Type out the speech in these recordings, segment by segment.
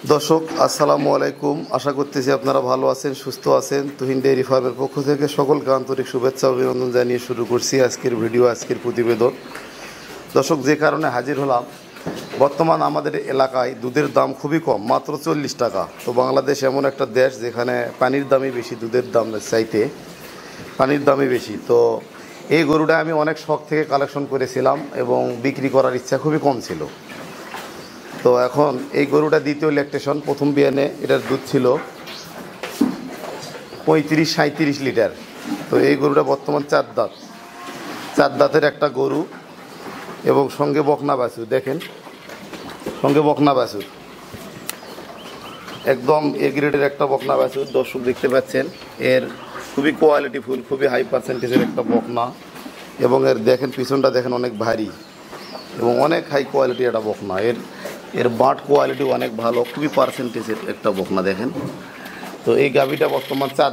দর্শক আসসালামু আলাইকুম। আশা করতেছি আপনারা ভালো আছেন, সুস্থ আছেন। তুহিন ডেইরি ফার্মের পক্ষ থেকে সকলকে আন্তরিক শুভেচ্ছা অভিনন্দন জানিয়ে শুরু করছি আজকের ভিডিও, আজকের প্রতিবেদন। দর্শক, যে কারণে হাজির হলাম, বর্তমান আমাদের এলাকায় দুধের দাম খুবই কম, মাত্র 40 টাকা। তো বাংলাদেশ এমন একটা দেশ যেখানে পানির দামই বেশি, দুধের দামের চাইতে পানির দামই বেশি। তো এই গরুটা আমি অনেক শখ থেকে কালেকশন করেছিলাম এবং বিক্রি করার ইচ্ছা খুবই কম ছিল। তো এখন এই গরুটা দ্বিতীয় ল্যাকটেশন, প্রথম বিয়ানে এটার দুধ ছিল 35-37 লিটার। তো এই গরুটা বর্তমান চার দাঁতের একটা গরু এবং সঙ্গে বকনা বাছুর। দেখেন, সঙ্গে বকনা বাছুর, একদম এ গ্রেডের একটা বকনা বাছুর। দর্শক দেখতে পাচ্ছেন, এর খুবই কোয়ালিটিফুল, খুবই হাই পার্সেন্টেজের একটা বকনা এবং এর দেখেন পিছনটা দেখেন অনেক ভারী এবং অনেক হাই কোয়ালিটি একটা বকনা। এর বাট কোয়ালিটি অনেক ভালো, খুবই পার্সেন্টেজের একটা বকনা দেখেন। তো এই গাভীটা বর্তমান চার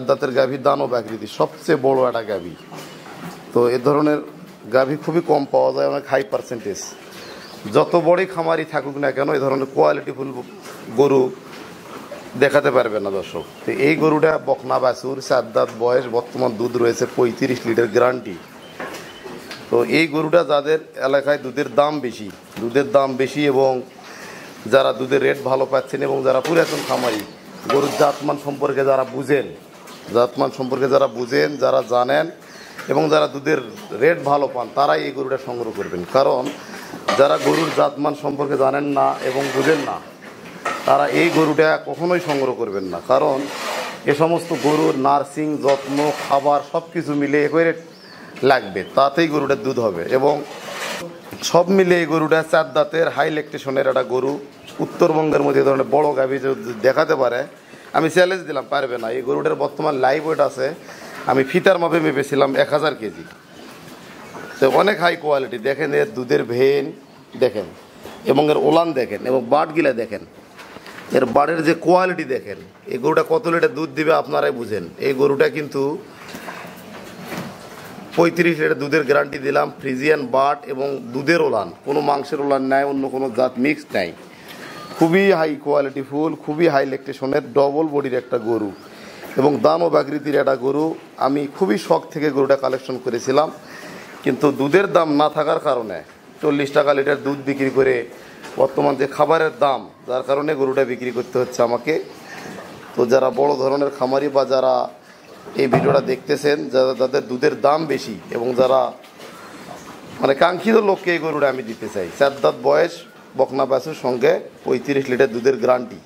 দাঁতের গাভীর দানব আকৃতি, সবচেয়ে বড় একটা গাভী। তো এ ধরনের গাভী খুবই কম পাওয়া যায়, অনেক হাই পার্সেন্টেজ। যত বড়ই খামারি থাকুক না কেন, এই ধরনের কোয়ালিটিফুল গরু দেখাতে পারবে না দর্শক। তো এই গরুটা বকনা বাছুর, 4 দাঁত বয়স, বর্তমান দুধ রয়েছে 35 লিটার গ্যারান্টি। তো এই গরুটা যাদের এলাকায় দুধের দাম বেশি এবং যারা দুধের রেট ভালো পাচ্ছেন এবং যারা পুরাতন খামারি, গরুর জাতমান সম্পর্কে যারা বুঝেন, যারা জানেন এবং যারা দুধের রেট ভালো পান, তারাই এই গরুটা সংগ্রহ করবেন। কারণ যারা গরুর জাতমান সম্পর্কে জানেন না এবং বুঝেন না, তারা এই গরুটা কখনোই সংগ্রহ করবেন না। কারণ এ সমস্ত গরুর নার্সিং, যত্ন, খাবার সব কিছু মিলে একই রেট লাগবে, তাতেই গরুটার দুধ হবে। এবং সব মিলে এই গরুটা 4 দাঁতের হাই ল্যাকটেশনের একটা গরু। উত্তরবঙ্গের মধ্যে এই ধরনের বড় গাভী যদি দেখাতে পারে, আমি চ্যালেঞ্জ দিলাম, পারবে না। এই গরুটার বর্তমান লাইভ ওয়েট আছে, আমি ফিতার মাপে মেপেছিলাম 1000 কেজি। তো অনেক হাই কোয়ালিটি। দেখেন এর দুধের ভেন দেখেন এবং এর ওলান দেখেন এবং বাটগুলা দেখেন, এর বাড়ের যে কোয়ালিটি দেখেন। এই গরুটা কত লিটার দুধ দিবে আপনারাই বুঝেন। এই গরুটা কিন্তু 35 লিটার দুধের গ্যারান্টি দিলাম। ফ্রিজিয়ান বাট এবং দুধের ওলান, কোনো মাংসের ওলান নাই, অন্য কোনো জাত মিক্সড নাই। খুবই হাই কোয়ালিটি ফুল, খুবই হাই ল্যাকটেশনের ডবল বডির একটা গরু এবং দানব আকৃতির একটা গরু। আমি খুবই শখ থেকে গরুটা কালেকশন করেছিলাম, কিন্তু দুধের দাম না থাকার কারণে 40 টাকা লিটার দুধ বিক্রি করে বর্তমান যে খাবারের দাম, যার কারণে গরুটা বিক্রি করতে হচ্ছে আমাকে। তো যারা বড় ধরনের খামারি বা যারা এই ভিডিওটা দেখতেছেন, যাদের দুধের দাম বেশি এবং যারা কাঙ্ক্ষিত লোককে এই গরুটা আমি দিতে চাই। 4 দাঁত বয়স, বকনা বাছুর, সঙ্গে 35 লিটার দুধের গ্যারান্টি।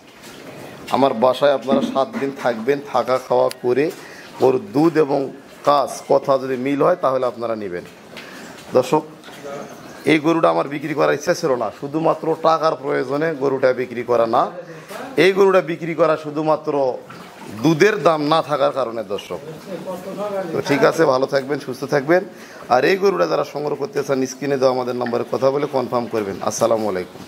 আমার বাসায় আপনারা 7 দিন থাকবেন, থাকা খাওয়া করে গরুর দুধ এবং কথা যদি মিল হয় তাহলে আপনারা নেবেন। দর্শক, এই গরুটা আমার বিক্রি করার ইচ্ছা ছিল না, শুধুমাত্র টাকার প্রয়োজনে গরুটা বিক্রি করা না। এই গরুটা বিক্রি করা শুধুমাত্র দুধের দাম না থাকার কারণে। দর্শক, তো ঠিক আছে, ভালো থাকবেন, সুস্থ থাকবেন। আর এই গরুটা যারা সংগ্রহ করতে চান, স্ক্রিনে দেওয়া আমাদের নম্বরে কথা বলে কনফার্ম করবেন। আসসালামু আলাইকুম।